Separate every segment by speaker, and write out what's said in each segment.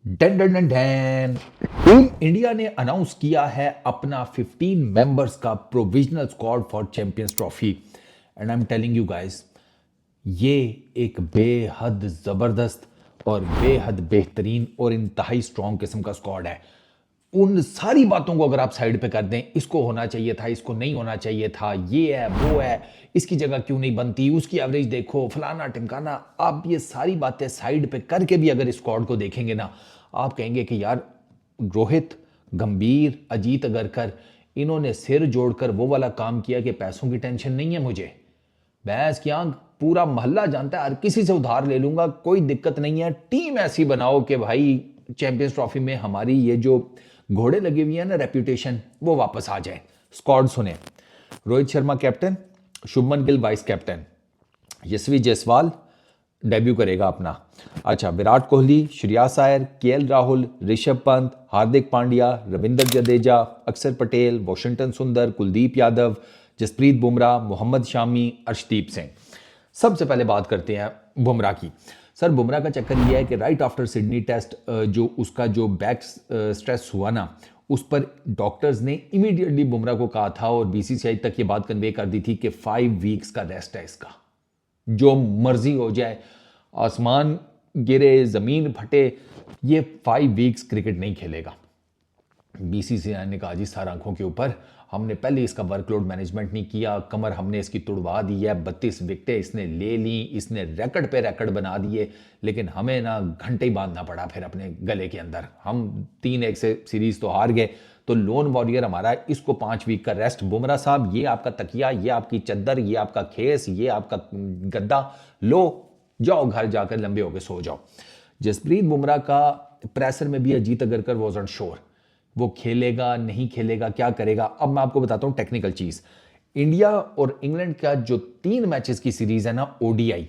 Speaker 1: Done done done done. Team India ने announce किया है अपना 15 मेंबर्स का provisional squad for champions trophy and I am telling you guys, ये एक बेहद जबरदस्त और बेहद बेहतरीन और इंतहाई स्ट्रॉन्ग किस्म का स्क्वाड है। उन सारी बातों को अगर आप साइड पे कर दें, इसको होना चाहिए था, इसको नहीं होना चाहिए था, ये है वो है, इसकी जगह क्यों नहीं बनती, उसकी एवरेज देखो, फलाना टिमकाना, आप ये सारी बातें साइड पे करके भी अगर इस स्क्वाड को देखेंगे ना, आप कहेंगे कि यार रोहित, गंभीर, अजीत अगरकर, इन्होंने सिर जोड़कर वो वाला काम किया कि पैसों की टेंशन नहीं है मुझे, भैंस की आंख, पूरा मोहल्ला जानता है, हर किसी से उधार ले लूंगा, कोई दिक्कत नहीं है, टीम ऐसी बनाओ कि भाई चैंपियंस ट्रॉफी में हमारी ये जो घोड़े लगी हुई है ना रेप्यूटेशन, वो वापस आ जाए। स्क्वाड सुने, Rohit Sharma captain, Shubman Gill vice captain, Yashvi Jaiswal debut करेगा अपना। अच्छा, विराट कोहली, श्रेयस अय्यर, केएल राहुल, ऋषभ पंत, हार्दिक पांड्या, रविंद्र जडेजा, अक्षर पटेल, वॉशिंगटन सुंदर, कुलदीप यादव, जसप्रीत बुमराह, मोहम्मद शामी, अर्शदीप सिंह। सबसे पहले बात करते हैं बुमराह की। सर, बुमराह का चक्कर यह है कि राइट आफ्टर सिडनी टेस्ट जो उसका जो बैक स्ट्रेस हुआ ना, उस पर डॉक्टर्स ने इमीडिएटली बुमराह को कहा था और बीसीसीआई तक ये बात कन्वे कर दी थी कि 5 वीक्स का रेस्ट है इसका, जो मर्जी हो जाए, आसमान गिरे, जमीन फटे, ये 5 वीक्स क्रिकेट नहीं खेलेगा। बीसीसीआई ने कहा जी सर आंखों के ऊपर, हमने पहले इसका वर्कलोड मैनेजमेंट नहीं किया, कमर हमने इसकी तुड़वा दी है, 32 विकेटें इसने ले ली, इसने रैकेट पे रैकेट बना दिए, लेकिन हमें ना घंटे ही बांधना पड़ा फिर अपने गले के अंदर। हम 3-1 से सीरीज तो हार गए, तो लोन वॉरियर हमारा, इसको 5 वीक का रेस्ट। बुमराह साहब, ये आपका तकिया, ये आपकी चद्दर, ये आपका खेस, ये आपका गद्दा, लो जाओ घर जाकर लंबे होकर सो जाओ। जसप्रीत बुमराह का प्रेशर में भी अजीत अगरकर वॉजंट श्योर, वो खेलेगा नहीं खेलेगा, क्या करेगा। अब मैं आपको बताता हूं टेक्निकल चीज। इंडिया और इंग्लैंड का जो 3 मैचेस की सीरीज है ना ओडीआई,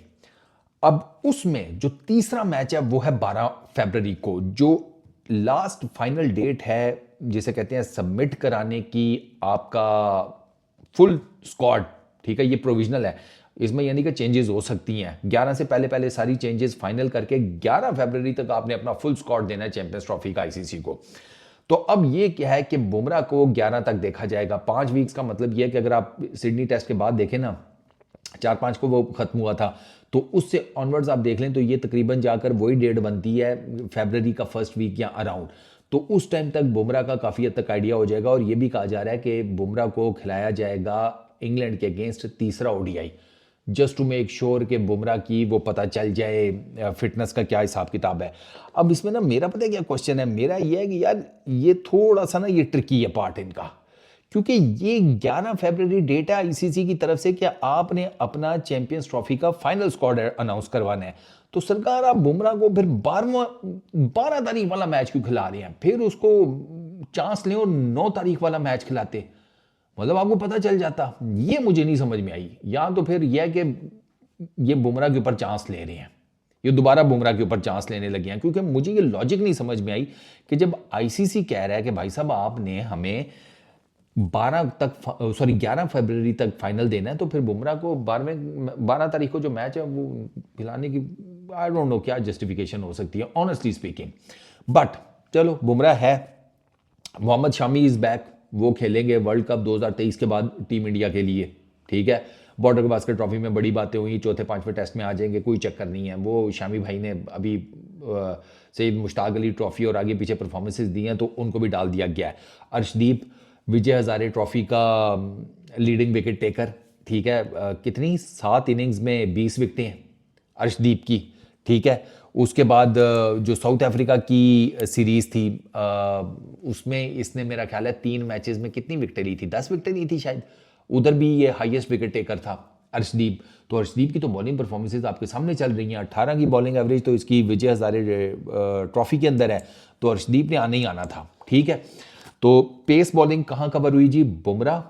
Speaker 1: अब उसमें जो तीसरा मैच है वो है 12 फरवरी को, जो लास्ट फाइनल डेट है जिसे कहते हैं सबमिट कराने की, आपका फुल स्क्वाड। ठीक है, ये प्रोविजनल है, इसमें यानी कि चेंजेस हो सकती हैं। 11 से पहले पहले सारी चेंजेस फाइनल करके 11 फरवरी तक आपने अपना फुल स्क्वाड देना है चैंपियंस ट्रॉफी का आईसीसी को। तो अब ये क्या है कि बुमराह को 11 तक देखा जाएगा। 5 वीक्स का मतलब ये है कि अगर आप सिडनी टेस्ट के बाद देखें ना, 4-5 को वो खत्म हुआ था, तो उससे ऑनवर्ड्स आप देख लें तो ये तकरीबन जाकर वही डेट बनती है फरवरी का फर्स्ट वीक या अराउंड। तो उस टाइम तक बुमराह का काफ़ी हद तक आइडिया हो जाएगा। और ये भी कहा जा रहा है कि बुमराह को खिलाया जाएगा इंग्लैंड के अगेंस्ट तीसरा ODI, just to make sure कि बुमराह की वो पता चल जाए फिटनेस का क्या हिसाब किताब है। अब इसमें ना मेरा पता है क्या क्वेश्चन है, मेरा ये है कि यार ये थोड़ा सा ना ये ट्रिकी है पार्ट इनका, क्योंकि ये 11 फरवरी डेट है आईसीसी की तरफ से कि आपने अपना चैंपियंस ट्रॉफी का फाइनल स्क्वाड अनाउंस करवाना है। तो सरकार, आप बुमराह को फिर 12 तारीख वाला मैच क्यों खिला रहे हैं? फिर उसको चांस लें और 9 तारीख वाला मैच खिलाते, मतलब आपको पता चल जाता। ये मुझे नहीं समझ में आई। या तो फिर यह कि ये बुमराह के ऊपर चांस ले रहे हैं, ये दोबारा बुमराह के ऊपर चांस लेने लगे हैं, क्योंकि मुझे ये लॉजिक नहीं समझ में आई कि जब आईसीसी कह रहा है कि भाई साहब आपने हमें 11 फरवरी तक फाइनल देना है, तो फिर बुमराह को 12 तारीख को जो मैच है वो खिलाने की आई डोंट नो क्या जस्टिफिकेशन हो सकती है ऑनेस्टली स्पीकिंग। बट चलो, बुमराह है। मोहम्मद शामी इज बैक, वो खेलेंगे वर्ल्ड कप 2023 के बाद टीम इंडिया के लिए। ठीक है, बॉर्डर गवास्कर ट्रॉफी में बड़ी बातें हुई, चौथे पांचवें टेस्ट में आ जाएंगे, कोई चक्कर नहीं है। वो शामी भाई ने अभी सईद मुश्ताक अली ट्रॉफी और आगे पीछे परफॉर्मेंसेज दी हैं, तो उनको भी डाल दिया गया है। अर्शदीप, विजय हजारे ट्रॉफी का लीडिंग विकेट टेकर। ठीक है, कितनी 7 इनिंग्स में 20 विकेटें हैं अर्शदीप की। ठीक है, उसके बाद जो साउथ अफ्रीका की सीरीज थी, उसमें इसने मेरा ख्याल है 3 मैचेस में कितनी विकेटें ली थी, 10 विकेटें ली थी शायद। उधर भी ये हाईएस्ट विकेट टेकर था अर्शदीप। तो अर्शदीप की तो बॉलिंग परफॉर्मेंसेज आपके सामने चल रही हैं। 18 की बॉलिंग एवरेज तो इसकी विजय हजारे ट्रॉफी के अंदर है, तो अर्शदीप ने आना ही आना था। ठीक है, तो पेस बॉलिंग कहाँ कवर हुई जी? बुमराह,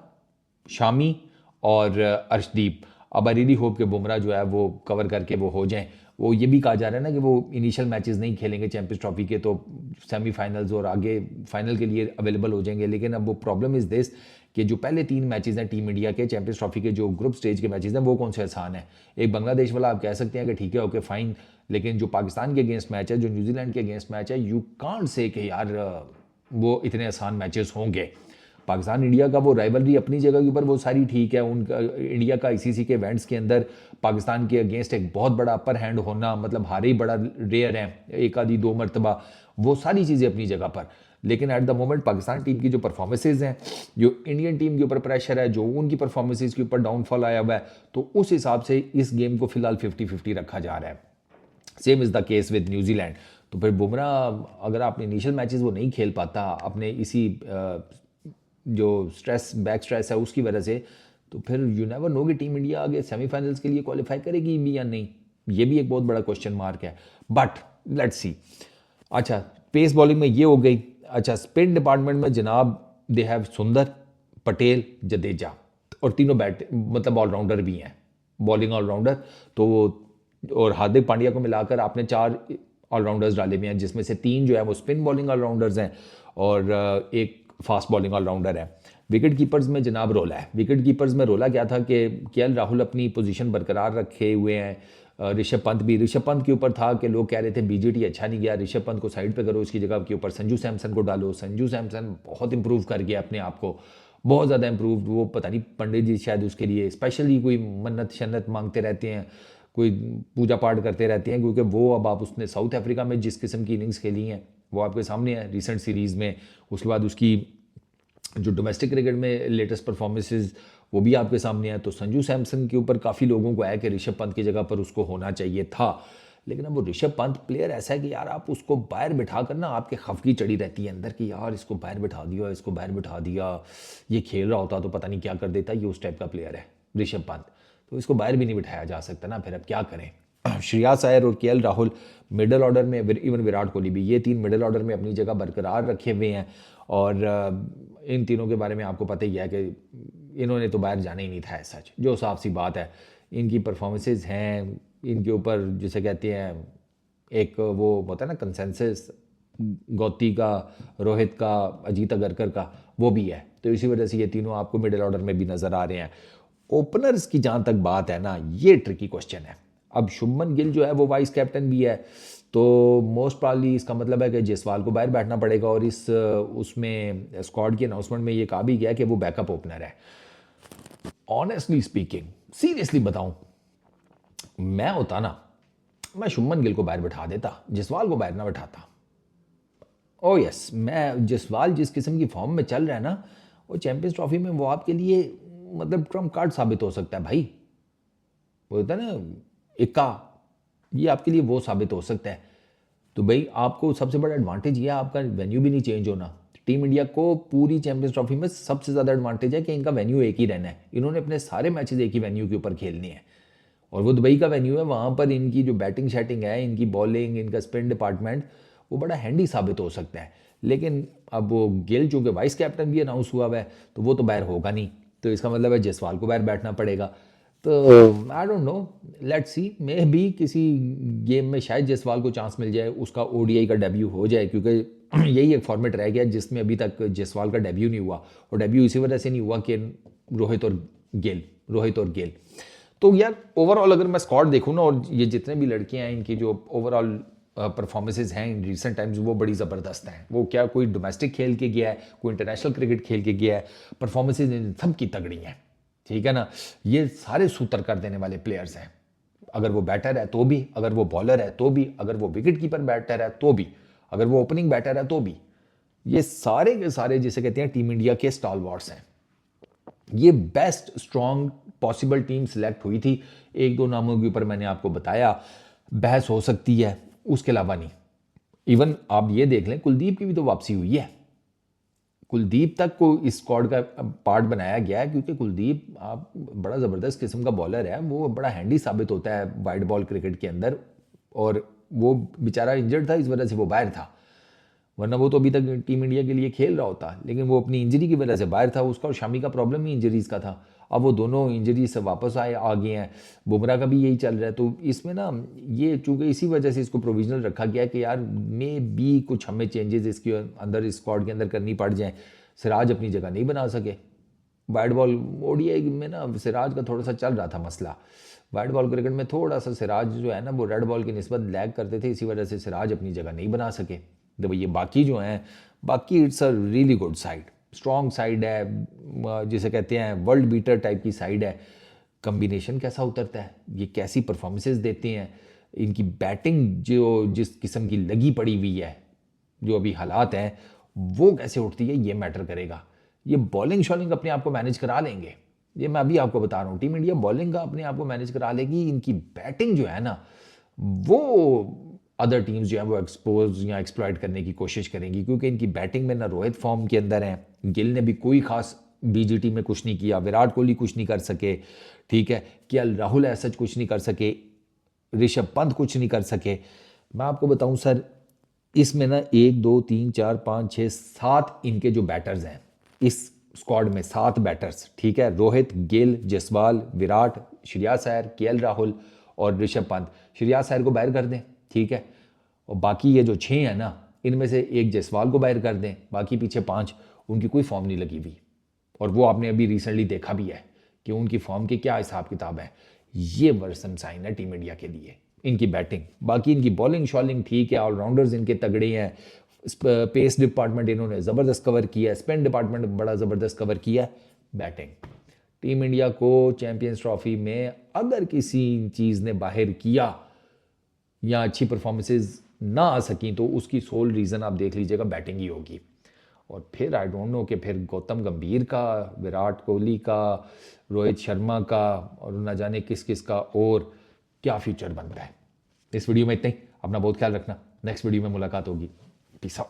Speaker 1: शामी और अर्शदीप। अब आई रियली होप कि बुमराह जो है वो कवर करके वो हो जाएं। वो ये भी कहा जा रहा है ना कि वो इनिशियल मैचेस नहीं खेलेंगे चैंपियंस ट्रॉफी के, तो सेमीफाइनल्स और आगे फाइनल के लिए अवेलेबल हो जाएंगे। लेकिन अब वो प्रॉब्लम इज दिस कि जो पहले 3 मैचेस हैं टीम इंडिया के चैंपियंस ट्रॉफी के, जो ग्रुप स्टेज के मैचेस हैं, वो कौन से आसान है। एक बांग्लादेश वाला आप कह सकते हैं कि ठीक है, ओके फाइन, लेकिन जो पाकिस्तान के अगेंस्ट मैच है, जो न्यूजीलैंड के अगेंस्ट मैच है, यू कांट से कि यार वो इतने आसान मैचेस होंगे। पाकिस्तान इंडिया का वो राइवलरी अपनी जगह के ऊपर वो सारी ठीक है, उनका इंडिया का आईसीसी के इवेंट्स के अंदर पाकिस्तान के अगेंस्ट एक बहुत बड़ा अपर हैंड होना, मतलब हारे ही बड़ा रेयर है, एक आधी 2 मरतबा, वो सारी चीज़ें अपनी जगह पर। लेकिन at the moment Pakistan team की जो परफॉर्मेंसेज हैं, जो इंडियन टीम के ऊपर प्रेशर है, जो उनकी परफॉर्मेंसेज के ऊपर डाउनफॉल आया हुआ है, तो उस हिसाब से इस गेम को फिलहाल 50-50 रखा जा रहा है। Same is the case with New Zealand. तो फिर बुमराह अगर आपने इनिशियल मैचेस वो नहीं खेल पाता अपने इसी जो स्ट्रेस, बैक स्ट्रेस है उसकी वजह से, तो फिर यू नेवर नो कि टीम इंडिया आगे सेमीफाइनल्स के लिए क्वालिफाई करेगी भी या नहीं, ये भी एक बहुत बड़ा क्वेश्चन मार्क है। But let's see. अच्छा, पेस बॉलिंग में ये हो गई। अच्छा, स्पिन डिपार्टमेंट में जनाब दे हैव सुंदर, पटेल, जडेजा, और तीनों मतलब ऑलराउंडर भी हैं, बॉलिंग ऑलराउंडर। तो और हार्दिक पांड्या को मिलाकर आपने 4 ऑलराउंडर्स डाले हुए हैं, जिसमें से 3 जो है वो स्पिन बॉलिंग ऑलराउंडर्स हैं और एक फास्ट बॉलिंग ऑलराउंडर है। विकेट कीपर्स में जनाब रोला है। विकेट कीपर्स में रोला क्या था कि केएल राहुल अपनी पोजीशन बरकरार रखे हुए हैं, ऋषभ पंत भी। ऋषभ पंत के ऊपर था कि लोग कह रहे थे बीजीटी अच्छा नहीं गया, ऋषभ पंत को साइड पे करो, इसकी जगह के ऊपर संजू सैमसन को डालो। संजू सैमसन बहुत इंप्रूव कर गया अपने आप को, बहुत ज़्यादा इंप्रूव। वो पता नहीं पंडित जी शायद उसके लिए स्पेशली कोई मन्नत शन्नत मांगते रहते हैं, कोई पूजा पाठ करते रहते हैं, क्योंकि वो अब आप उसने साउथ अफ्रीका में जिस किस्म की इनिंग्स खेली हैं वो आपके सामने है रिसेंट सीरीज़ में। उसके बाद उसकी जो डोमेस्टिक क्रिकेट में लेटेस्ट परफॉर्मेंसेस वो भी आपके सामने है। तो संजू सैमसन के ऊपर काफ़ी लोगों को है कि ऋषभ पंत की जगह पर उसको होना चाहिए था। लेकिन अब वो ऋषभ पंत प्लेयर ऐसा है कि यार आप उसको बाहर बिठा कर ना, आपके खफकी चढ़ी रहती है अंदर कि यार इसको बाहर बिठा दिया, इसको बाहर बिठा दिया, ये खेल रहा होता तो पता नहीं क्या कर देता। ये उस टाइप का प्लेयर है ऋषभ पंत, तो इसको बाहर भी नहीं बिठाया जा सकता ना, फिर अब क्या करें। श्रेयस अय्यर और केएल राहुल मिडिल ऑर्डर में, इवन विराट कोहली भी, ये 3 मिडिल ऑर्डर में अपनी जगह बरकरार रखे हुए हैं। और इन तीनों के बारे में आपको पता ही है कि इन्होंने तो बाहर जाना ही नहीं था, सच जो साफ सी बात है। इनकी परफॉर्मेंसेज हैं, इनके ऊपर जिसे कहते हैं एक वो होता है ना कंसेंसस, गौती का, रोहित का, अजीत अगरकर का, वो भी है। तो इसी वजह से ये तीनों आपको मिडिल ऑर्डर में भी नज़र आ रहे हैं। ओपनर्स की जहाँ तक बात है ना, ये ट्रिकी क्वेश्चन है। अब शुभमन गिल जो है वो वाइस कैप्टन भी है, तो मोस्ट प्रॉब्ली इसका मतलब है कि जयसवाल को बाहर बैठना पड़ेगा। और इस उसमें स्क्वाड की अनाउंसमेंट में ये कहा भी गया कि वो बैकअप ओपनर है। ऑनेस्टली स्पीकिंग, सीरियसली बताऊं, मैं होता ना, मैं शुभमन गिल को बाहर बिठा देता, जयसवाल को बाहर ना बिठाता। ओ यस, मैं जयसवाल जिस किस्म की फॉर्म में चल रहा है ना, वो चैंपियंस ट्रॉफी में वो आपके लिए मतलब ट्रम्प कार्ड साबित हो सकता है भाई। वो होता है ना इक्का, ये आपके लिए वो साबित हो सकता है। तो भाई आपको सबसे बड़ा एडवांटेज ये है, आपका वेन्यू भी नहीं चेंज होना। टीम इंडिया को पूरी चैंपियंस ट्रॉफी में सबसे ज़्यादा एडवांटेज है कि इनका वेन्यू एक ही रहना है। इन्होंने अपने सारे मैचेस एक ही वेन्यू के ऊपर खेलने हैं, और वो दुबई का वेन्यू है। वहाँ पर इनकी जो बैटिंग शैटिंग है, इनकी बॉलिंग, इनका स्पिन डिपार्टमेंट, वो बड़ा हैंडी साबित हो सकता है। लेकिन अब वो गिल चूँकि वाइस कैप्टन भी अनाउंस हुआ है, तो वो तो बाहर होगा नहीं, तो इसका मतलब है जयसवाल को बाहर बैठना पड़ेगा। तो I don't know, let's see, may be किसी गेम में शायद जयसवाल को चांस मिल जाए, उसका ओडीआई का डेब्यू हो जाए, क्योंकि यही एक फॉर्मेट रह गया जिसमें अभी तक जयसवाल का डेब्यू नहीं हुआ। और डेब्यू इसी वजह से नहीं हुआ कि रोहित और गेल। तो यार ओवरऑल अगर मैं स्क्वाड देखूँ ना, और ये जितने भी लड़के हैं इनकी जो ओवरऑल परफॉर्मेंसेज हैं इन रिसेंट टाइम्स, वो बड़ी ज़बरदस्त हैं। वो क्या कोई डोमेस्टिक खेल के गया है, कोई इंटरनेशनल क्रिकेट खेल के गया है, परफॉर्मेंसेज सबकी तगड़ी हैं, ठीक है ना। ये सारे सूतर कर देने वाले प्लेयर्स हैं, अगर वो बैटर है तो भी, अगर वो बॉलर है तो भी, अगर वो विकेट कीपर बैटर है तो भी, अगर वो ओपनिंग बैटर है तो भी। ये सारे के सारे जिसे कहते हैं टीम इंडिया के स्टालवॉर्ड्स हैं। ये best strong possible team select हुई थी। 1-2 नामों के ऊपर मैंने आपको बताया, बहस हो सकती है, उसके अलावा नहीं। इवन आप ये देख लें, कुलदीप की भी तो वापसी हुई है। कुलदीप तक को इस स्क्वाड का पार्ट बनाया गया है, क्योंकि कुलदीप आप बड़ा ज़बरदस्त किस्म का बॉलर है, वो बड़ा हैंडी साबित होता है वाइड बॉल क्रिकेट के अंदर। और वो बेचारा इंजर्ड था, इस वजह से वो बाहर था, वरना वो तो अभी तक टीम इंडिया के लिए खेल रहा होता, लेकिन वो अपनी इंजरी की वजह से बाहर था। उसका और शामी का प्रॉब्लम ही इंजरीज़ का था। अब वो दोनों इंजरी से वापस आ गए हैं। बुमराह का भी यही चल रहा है। तो इसमें ना ये चूँकि इसी वजह से इसको प्रोविजनल रखा गया कि यार मे बी कुछ हमें चेंजेस इसके अंदर, इस स्क्वाड के अंदर करनी पड़ जाए। सिराज अपनी जगह नहीं बना सके, वाइट बॉल ओडीआई में ना सिराज का थोड़ा सा चल रहा था मसला। वाइट बॉल क्रिकेट में थोड़ा सा सिराज जो है ना वो रेड बॉल की निस्बत लैग करते थे, इसी वजह से सिराज अपनी जगह नहीं बना सके। तो ये बाकी जो हैं, बाकी it's a really good side, strong side है, जिसे कहते हैं वर्ल्ड बीटर टाइप की साइड है। कम्बिनेशन कैसा उतरता है, ये कैसी परफॉर्मेंसेज देते हैं, इनकी बैटिंग जो जिस किस्म की लगी पड़ी हुई है, जो अभी हालात हैं वो कैसे उठती है, ये मैटर करेगा। ये बॉलिंग शॉलिंग अपने आप को मैनेज करा लेंगे, ये मैं अभी आपको बता रहा हूँ। टीम इंडिया बॉलिंग का अपने आप को मैनेज करा लेगी। इनकी बैटिंग जो है ना वो अदर टीम्स जो है वो एक्सपोज या एक्सप्लॉइट करने की कोशिश करेंगी, क्योंकि इनकी बैटिंग में ना रोहित फॉर्म के अंदर है, गिल ने भी कोई खास बीजीटी में कुछ नहीं किया, विराट कोहली कुछ नहीं कर सके, ठीक है, केएल राहुल ऐसा कुछ नहीं कर सके, ऋषभ पंत कुछ नहीं कर सके। मैं आपको बताऊं सर, इसमें ना 1 2 3 4 5 6 7 इनके जो बैटर्स हैं इस स्क्वाड में, 7 बैटर्स, ठीक है, रोहित, गिल, जसवाल, विराट, श्रेयस अय्यर, केएल राहुल और ऋषभ पंत। श्रेयस अय्यर को बाहर कर दें, ठीक है, और बाकी ये जो 6 हैं ना, इनमें से एक जसवाल को बाहर कर दें, बाकी पीछे 5, उनकी कोई फॉर्म नहीं लगी हुई। और वो आपने अभी रिसेंटली देखा भी है कि उनकी फॉर्म के क्या हिसाब किताब है। ये वर्सम साइन है टीम इंडिया के लिए, इनकी बैटिंग। बाकी इनकी बॉलिंग शॉलिंग ठीक है, ऑलराउंडर्स इनके तगड़े हैं, पेस डिपार्टमेंट इन्होंने ज़बरदस्त कवर किया है, स्पिन डिपार्टमेंट बड़ा ज़बरदस्त कवर किया है। बैटिंग टीम इंडिया को चैंपियंस ट्रॉफी में अगर किसी चीज़ ने बाहर किया या अच्छी परफॉर्मेंसेज ना आ सकी तो उसकी सोल रीज़न आप देख लीजिएगा बैटिंग ही होगी। और फिर आई डोंट नो कि फिर गौतम गंभीर का, विराट कोहली का, रोहित शर्मा का और ना जाने किस किस का और क्या फ्यूचर बनता है। इस वीडियो में इतना ही। अपना बहुत ख्याल रखना, नेक्स्ट वीडियो में मुलाकात होगी। Peace out.